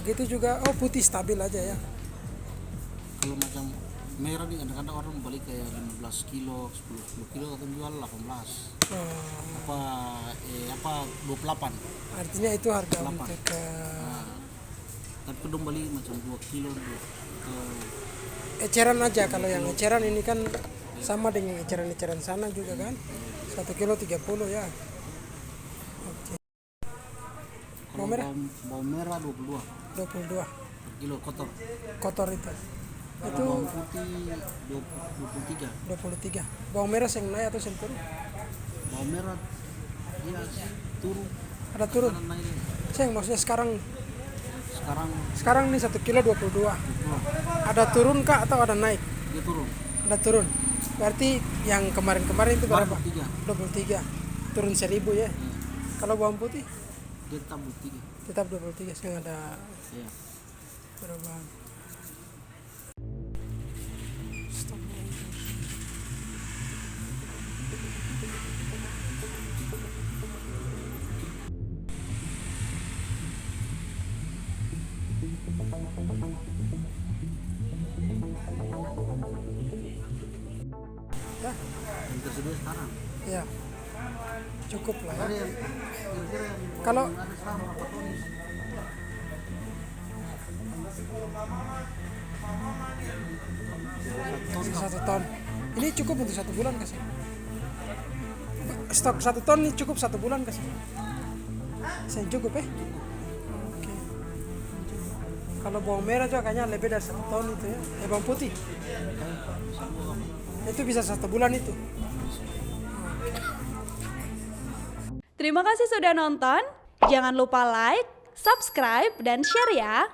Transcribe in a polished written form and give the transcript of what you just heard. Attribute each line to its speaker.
Speaker 1: Begitu juga, oh putih stabil aja ya.
Speaker 2: Kalau macam merah nih kadang-kadang orang beli kayak 15 kilo, 10 kilo atau jual 18.
Speaker 1: Oh,
Speaker 2: Apa 28.
Speaker 1: artinya itu harga
Speaker 2: 8.
Speaker 1: untuk
Speaker 2: Nah, tapi kedong beli macam 2 kilo atau
Speaker 1: eceran aja. Kalau yang eceran ini kan sama dengan eceran-eceran sana juga kan. 1 kilo 30 ya. Oke.
Speaker 2: kalau
Speaker 1: Bawang merah
Speaker 2: bawang merah 22
Speaker 1: 22
Speaker 2: per kilo kotor.
Speaker 1: kotor itu.
Speaker 2: Kalau
Speaker 1: Itu
Speaker 2: bawang putih 23.
Speaker 1: 23. Bawang merah yang naik atau yang turun?
Speaker 2: Bawang merah dia turun.
Speaker 1: Ada turun.
Speaker 2: Kanan naik.
Speaker 1: Sayang maksudnya sekarang
Speaker 2: Sekarang
Speaker 1: nih 1 kilo 22.
Speaker 2: 22.
Speaker 1: Ada turun kah atau ada naik?
Speaker 2: Dia turun.
Speaker 1: Ada turun. Berarti yang kemarin-kemarin itu berapa?
Speaker 2: 23.
Speaker 1: 23. Turun 1.000 ya.
Speaker 2: Ya,
Speaker 1: Kalau bawang putih
Speaker 2: dia tetap 23.
Speaker 1: tetap 23, sekarang ada
Speaker 2: Ya.
Speaker 1: perubahan. Stop. Ya,
Speaker 2: Yang tersedia sekarang.
Speaker 1: ya. Cukup lah ya.
Speaker 2: Ada yang kira-kira yang
Speaker 1: Kalau
Speaker 2: ada sekarang berapa ton?
Speaker 1: satu ton. Ini cukup untuk 1 bulan kasih. Stok 1 ton ini cukup 1 bulan kasih. Saya cukup ya. Oke. Kalau bawang merah juga kayaknya lebih dari 1 ton itu ya. Bawang putih itu bisa 1 bulan itu.
Speaker 3: Terima kasih sudah nonton. Jangan lupa like, subscribe, dan share ya.